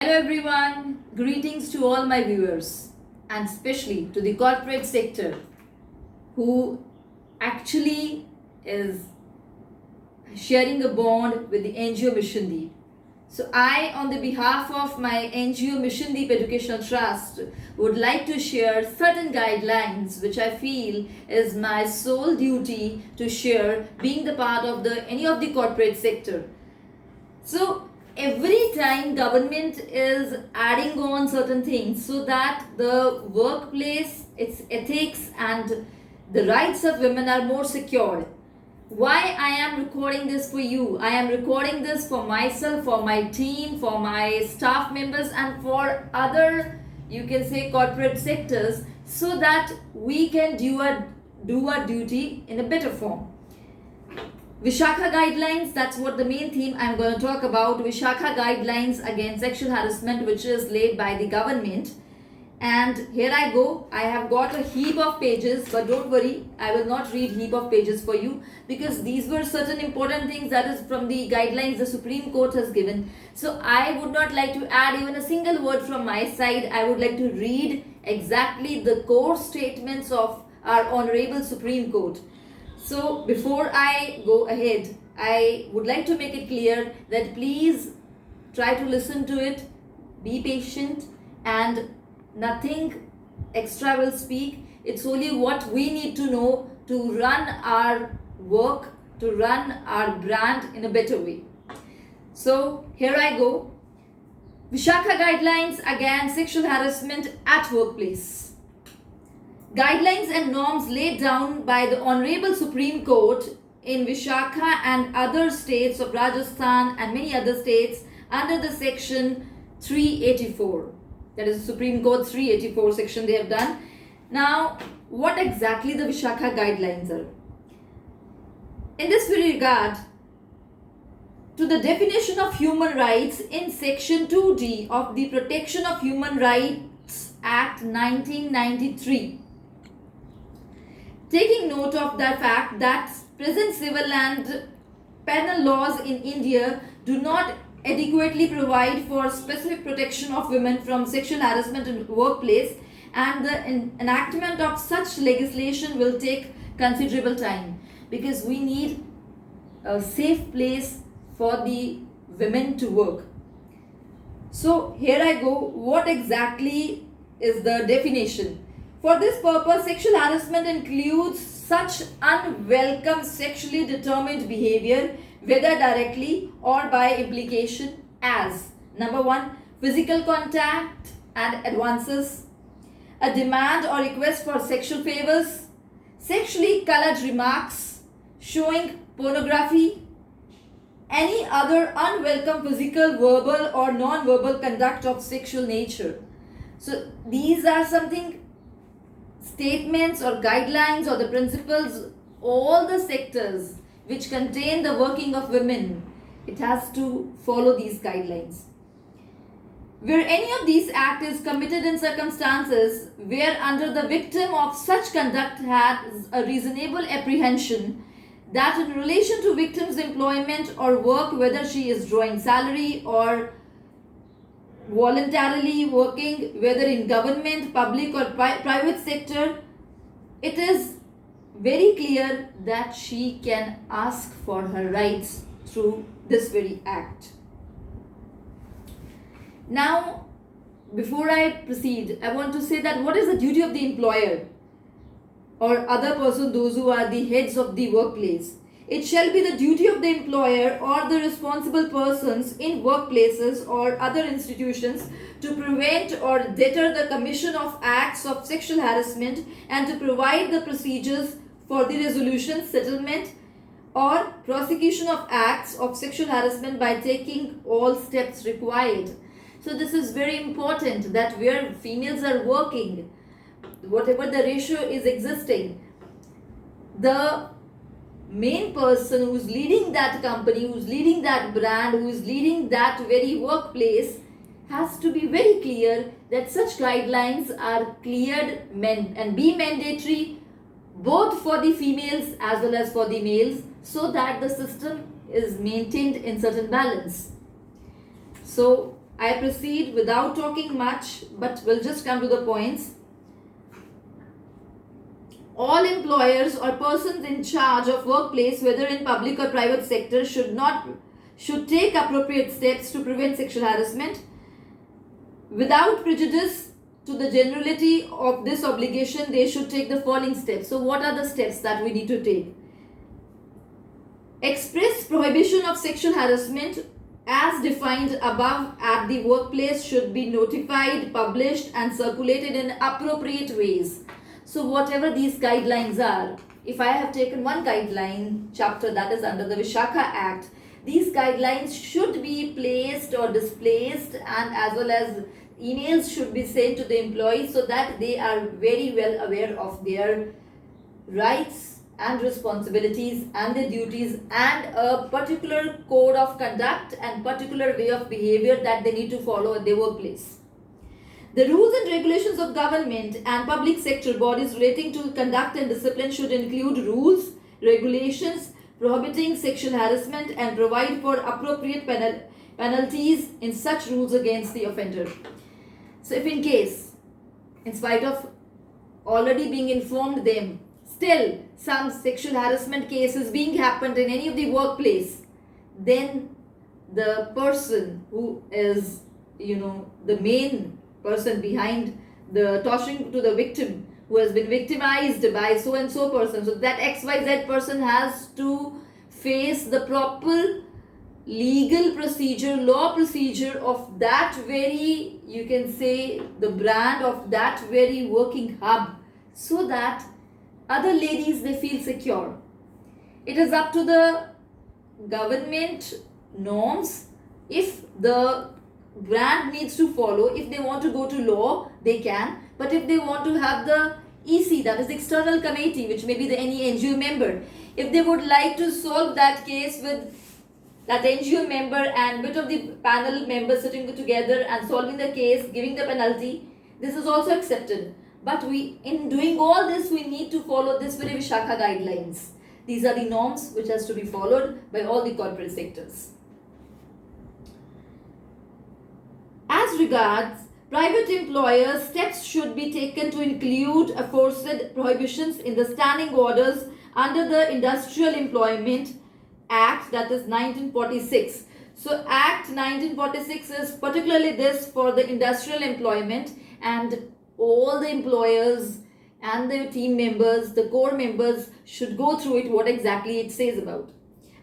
Hello everyone, greetings to all my viewers and especially to the corporate sector who actually is sharing a bond with the NGO Mission Deep. So I, on the behalf of my NGO Mission Deep Educational Trust, would like to share certain guidelines which I feel is my sole duty to share being the part of any of the corporate sector. So every time government is adding on certain things so that the workplace, its ethics and the rights of women are more secured. Why I am recording this for you? I am recording this for myself, for my team, for my staff members and for other, you can say, corporate sectors, so that we can do our duty in a better form. Vishakha guidelines, that's what the main theme I'm going to talk about. Vishakha guidelines against sexual harassment, which is laid by the government. And here I go. I have got a heap of pages, but don't worry, I will not read heap of pages for you because these were certain important things that is from the guidelines the Supreme Court has given. So I would not like to add even a single word from my side. I would like to read exactly the core statements of our Honorable Supreme Court. So before I go ahead, I would like to make it clear that please try to listen to it, be patient, and nothing extra will speak. It's only what we need to know to run our work, to run our brand in a better way. So here I go. Vishakha guidelines against sexual harassment at workplace. Guidelines and norms laid down by the Honorable Supreme Court in Vishakha and other states of Rajasthan and many other states under the section 384. That is Supreme Court 384 section they have done. Now, what exactly the Vishakha guidelines are? In this very regard, to the definition of human rights in section 2D of the Protection of Human Rights Act 1993. Taking note of the fact that present civil and penal laws in India do not adequately provide for specific protection of women from sexual harassment in workplace, and the enactment of such legislation will take considerable time because we need a safe place for the women to work. So here I go. What exactly is the definition? For this purpose, sexual harassment includes such unwelcome sexually determined behavior, whether directly or by implication, as number 1, physical contact and advances, a demand or request for sexual favors, sexually colored remarks, showing pornography, any other unwelcome physical, verbal or non-verbal conduct of sexual nature. So these are something statements or guidelines or the principles, all the sectors which contain the working of women, it has to follow these guidelines. Where any of these acts is committed in circumstances where under the victim of such conduct has a reasonable apprehension that in relation to victim's employment or work, whether she is drawing salary or voluntarily working, whether in government, public or private sector, it is very clear that she can ask for her rights through this very act. Now, before I proceed, I want to say that what is the duty of the employer or other person, those who are the heads of the workplace? It shall be the duty of the employer or the responsible persons in workplaces or other institutions to prevent or deter the commission of acts of sexual harassment and to provide the procedures for the resolution, settlement or prosecution of acts of sexual harassment by taking all steps required. So this is very important that where females are working, whatever the ratio is existing, the main person who is leading that company, who is leading that brand, who is leading that very workplace has to be very clear that such guidelines are cleared and be mandatory both for the females as well as for the males, so that the system is maintained in certain balance. So I proceed without talking much, but will just come to the points. All employers or persons in charge of workplace, whether in public or private sector, should take appropriate steps to prevent sexual harassment. Without prejudice to the generality of this obligation, they should take the following steps. So what are the steps that we need to take? Express prohibition of sexual harassment as defined above at the workplace should be notified, published and circulated in appropriate ways. So whatever these guidelines are, if I have taken one guideline chapter that is under the Vishakha Act, these guidelines should be placed or displaced, and as well as emails should be sent to the employees so that they are very well aware of their rights and responsibilities and their duties, and a particular code of conduct and particular way of behavior that they need to follow at their workplace. The rules and regulations of government and public sector bodies relating to conduct and discipline should include rules, regulations prohibiting sexual harassment and provide for appropriate penalties in such rules against the offender. So if in case, in spite of already being informed them, still some sexual harassment cases being happened in any of the workplace, then the person who is, the main person behind the torturing to the victim, who has been victimized by so and so person, so that XYZ person has to face the proper legal procedure, law procedure of that very, you can say, the brand of that very working hub, so that other ladies, they feel secure. It is up to the government norms. If the brand needs to follow, if they want to go to law, they can. But if they want to have the EC, that is the external committee, which may be the any NGO member, if they would like to solve that case with that NGO member and bit of the panel members sitting together and solving the case, giving the penalty, this is also accepted. But in doing all this, we need to follow this very Vishakha guidelines. These are the norms which has to be followed by all the corporate sectors. As regards private employers, steps should be taken to include aforesaid prohibitions in the standing orders under the Industrial Employment Act, that is 1946. So Act 1946 is particularly this for the industrial employment, and all the employers and their team members, the core members, should go through it, what exactly it says about.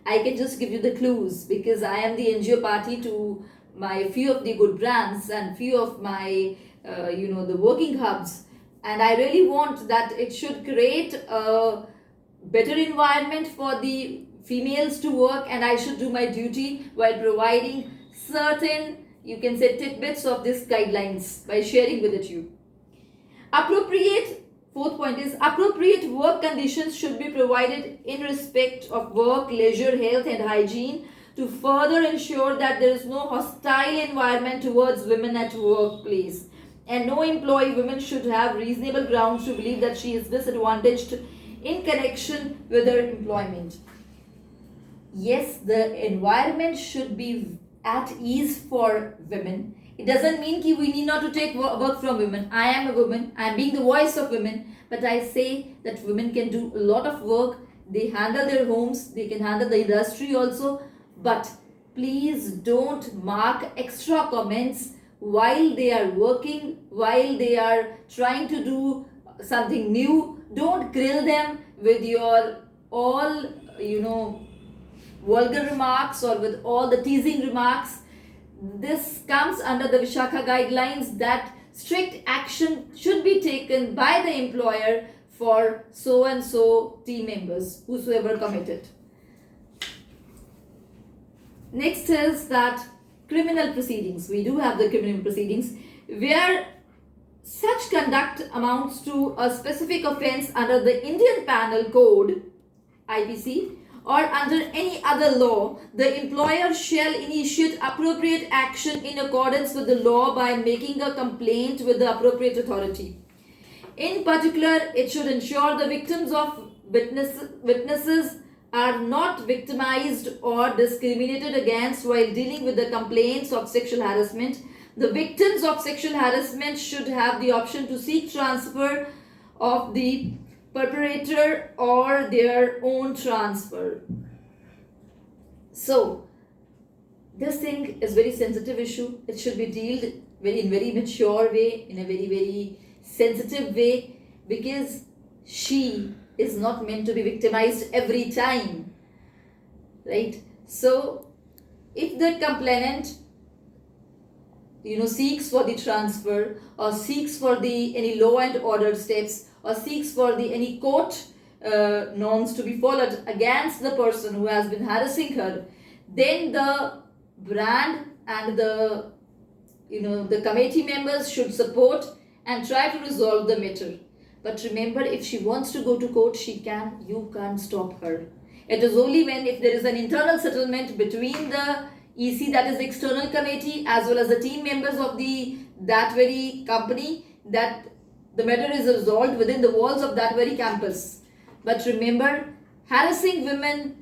I can just give you the clues because I am the NGO party to my few of the good brands and few of my the working hubs, and I really want that it should create a better environment for the females to work, and I should do my duty while providing certain, you can say, tidbits of these guidelines by sharing with it you. Fourth point is appropriate work conditions should be provided in respect of work, leisure, health and hygiene to further ensure that there is no hostile environment towards women at workplace, and no employee woman should have reasonable grounds to believe that she is disadvantaged in connection with her employment. Yes, the environment should be at ease for women. It doesn't mean that we need not to take work from women. I am a woman. I am being the voice of women. But I say that women can do a lot of work. They handle their homes. They can handle the industry also. But please don't mark extra comments while they are working, while they are trying to do something new. Don't grill them with your all, vulgar remarks or with all the teasing remarks. This comes under the Vishakha guidelines that strict action should be taken by the employer for so and so team members, whosoever committed. Next is that criminal proceedings. We do have the criminal proceedings where such conduct amounts to a specific offence under the Indian Penal Code, IPC, or under any other law, the employer shall initiate appropriate action in accordance with the law by making a complaint with the appropriate authority. In particular, it should ensure the victims of witnesses are not victimized or discriminated against while dealing with the complaints of sexual harassment. The victims of sexual harassment should have the option to seek transfer of the perpetrator or their own transfer. So, this thing is very sensitive issue. It should be dealt in very mature way, in a very sensitive way, because she is not meant to be victimized every time, right? So if the complainant seeks for the transfer, or seeks for the any law and order steps, or seeks for the any court norms to be followed against the person who has been harassing her, then the brand and the committee members should support and try to resolve the matter. But remember, if she wants to go to court, she can. You can't stop her. It is only if there is an internal settlement between the EC, that is the external committee, as well as the team members of that very company, that the matter is resolved within the walls of that very campus. But remember, harassing women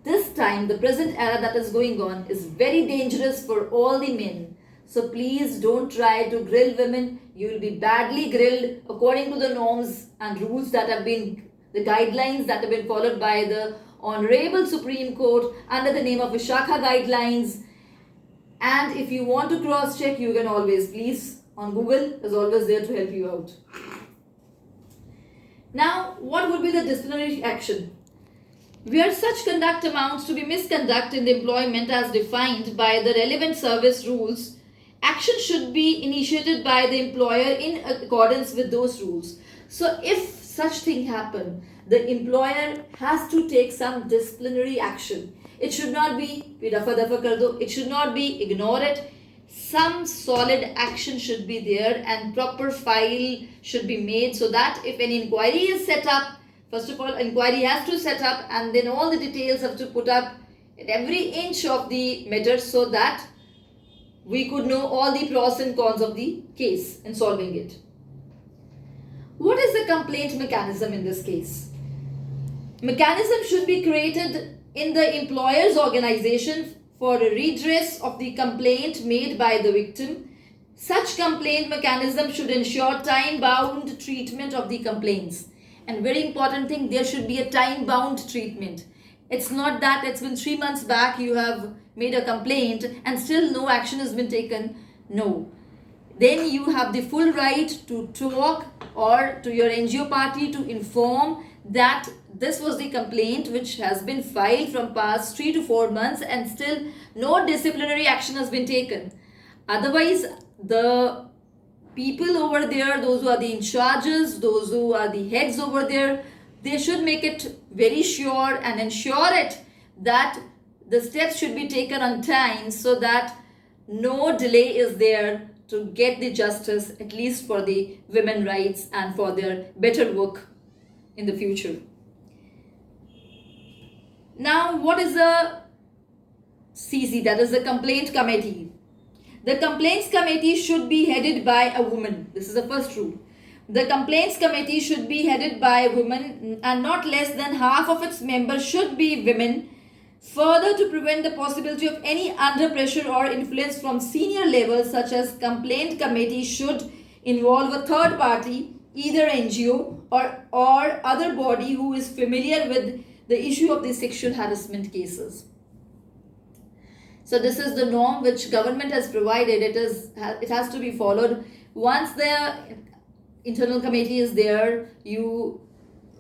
this time, the present era that is going on, is very dangerous for all the men. So please don't try to grill women. You will be badly grilled according to the norms and rules that have been, the guidelines that have been followed by the Honorable Supreme Court under the name of Vishakha Guidelines. And if you want to cross-check, you can always, please, on Google is always there to help you out. Now, what would be the disciplinary action? Where such conduct amounts to be misconduct in the employment as defined by the relevant service rules, action should be initiated by the employer in accordance with those rules. So if such thing happen, the employer has to take some disciplinary action. It should not be rafa dafa kar do. It should not be ignore it. Some solid action should be there and proper file should be made, so that if an inquiry is set up, first of all, inquiry has to set up, and then all the details have to put up at every inch of the matter, so that we could know all the pros and cons of the case in solving it. What is the complaint mechanism in this case? Mechanism should be created in the employer's organization for a redress of the complaint made by the victim. Such complaint mechanism should ensure time-bound treatment of the complaints. And very important thing, there should be a time-bound treatment. It's not that it's been 3 months back you have made a complaint and still no action has been taken. No. Then you have the full right to talk or to your NGO party to inform that this was the complaint which has been filed from past 3 to 4 months and still no disciplinary action has been taken. Otherwise, the people over there, those who are the in charges, those who are the heads over there, they should make it very sure and ensure it that the steps should be taken on time, so that no delay is there to get the justice, at least for the women rights and for their better work in the future. Now, what is a CC? That is the complaint committee. The complaints committee should be headed by a woman. This is the first rule. The complaints committee should be headed by a woman, and not less than half of its members should be women. Further, to prevent the possibility of any under pressure or influence from senior levels, such as complaint committee should involve a third party, either NGO or other body who is familiar with the issue of the sexual harassment cases. So this is the norm which government has provided. It has to be followed. Once the internal committee is there, you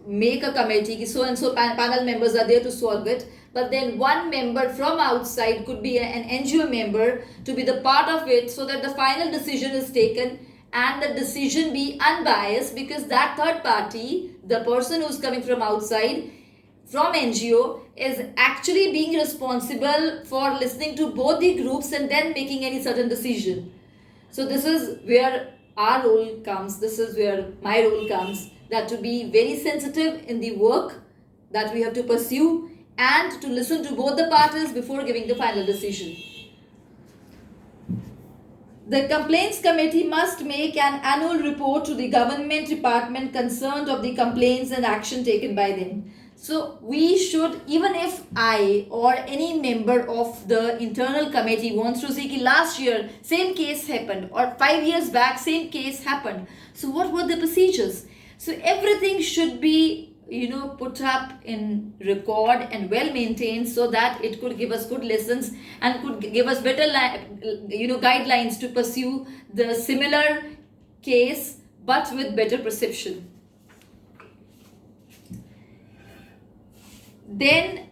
make a committee, so and so panel members are there to solve it. But then one member from outside could be an NGO member to be the part of it, so that the final decision is taken and the decision be unbiased, because that third party, the person who's coming from outside, from NGO, is actually being responsible for listening to both the groups and then making any certain decision. So this is where our role comes. This is where my role comes, that to be very sensitive in the work that we have to pursue and to listen to both the parties before giving the final decision. The complaints committee must make an annual report to the government department concerned of the complaints and action taken by them. So we should, even if I or any member of the internal committee wants to see ki last year same case happened or 5 years back same case happened. So what were the procedures? So everything should be, put up in record and well maintained, so that it could give us good lessons and could give us better guidelines to pursue the similar case but with better perception. Then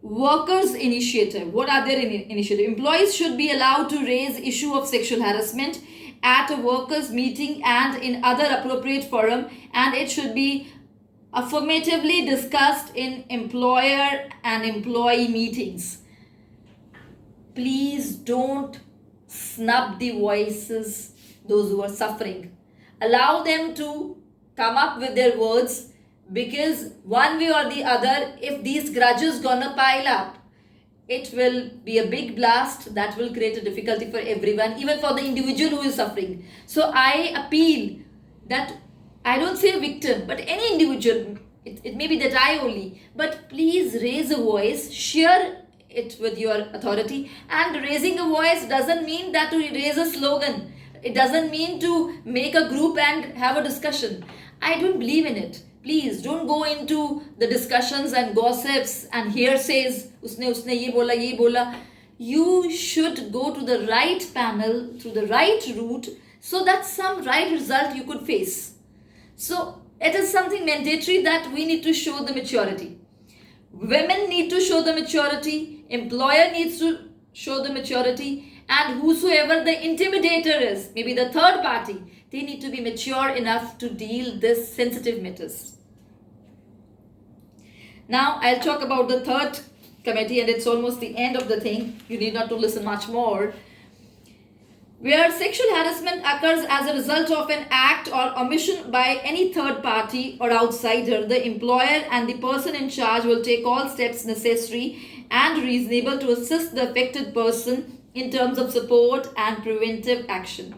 workers initiative. What are their initiative? Employees should be allowed to raise issue of sexual harassment at a workers meeting and in other appropriate forum, and it should be affirmatively discussed in employer and employee meetings. Please don't snub the voices, those who are suffering. Allow them to come up with their words, because one way or the other, if these grudges gonna pile up, it will be a big blast that will create a difficulty for everyone, even for the individual who is suffering. So I appeal that, I don't say victim, but any individual, it may be that I only, but please raise a voice, share it with your authority. And raising a voice doesn't mean that to raise a slogan. It doesn't mean to make a group and have a discussion. I don't believe in it. Please don't go into the discussions and gossips and hearsays. Usne ye bola. You should go to the right panel, through the right route, so that some right result you could face. So it is something mandatory that we need to show the maturity. Women need to show the maturity. Employer needs to show the maturity. And whosoever the intimidator is, maybe the third party, they need to be mature enough to deal this sensitive matters. Now I'll talk about the third committee, and it's almost the end of the thing. You need not to listen much more. Where sexual harassment occurs as a result of an act or omission by any third party or outsider, the employer and the person in charge will take all steps necessary and reasonable to assist the affected person in terms of support and preventive action.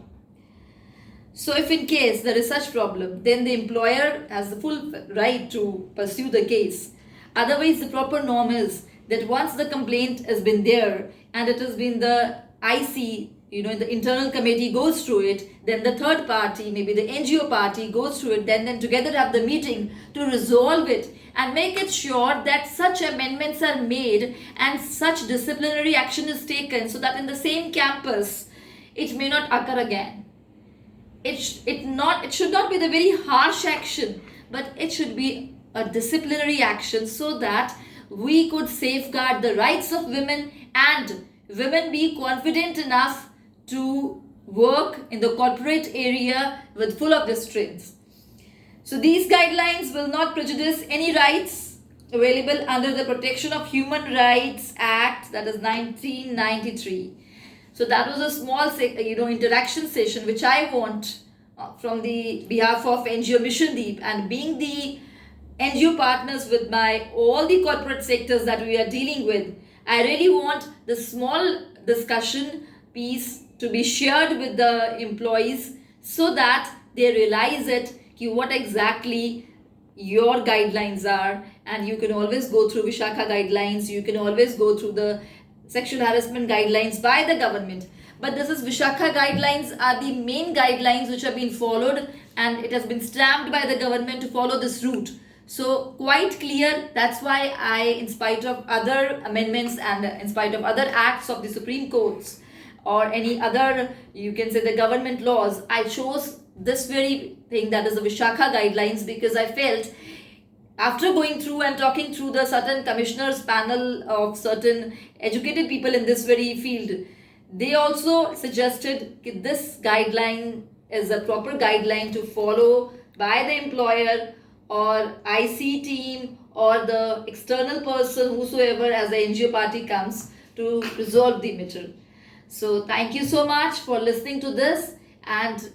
So if in case there is such problem, then the employer has the full right to pursue the case. Otherwise, the proper norm is that once the complaint has been there and it has been the IC, the internal committee goes through it, then the third party, maybe the NGO party goes through it, then together have the meeting to resolve it and make it sure that such amendments are made and such disciplinary action is taken, so that in the same campus it may not occur again. It should not be the very harsh action, but it should be a disciplinary action, so that we could safeguard the rights of women and women be confident enough to work in the corporate area with full of their strength. So these guidelines will not prejudice any rights available under the Protection of Human Rights Act, that is 1993. So that was a small interaction session which I want from the behalf of NGO Mission Deep, and being the NGO partners with all the corporate sectors that we are dealing with. I really want the small discussion piece to be shared with the employees, so that they realize what exactly your guidelines are. And you can always go through Vishakha guidelines, you can always go through the sexual harassment guidelines by the government. But this is Vishakha guidelines are the main guidelines which have been followed, and it has been stamped by the government to follow this route. So quite clear. That's why I, in spite of other amendments and in spite of other acts of the Supreme Courts or any other, you can say, the government laws, I chose this very thing, that is the Vishakha guidelines, because I felt after going through and talking through the certain commissioners panel of certain educated people in this very field, they also suggested that this guideline is a proper guideline to follow by the employer or IC team or the external person, whosoever as the NGO party comes to resolve the matter. So thank you so much for listening to this, and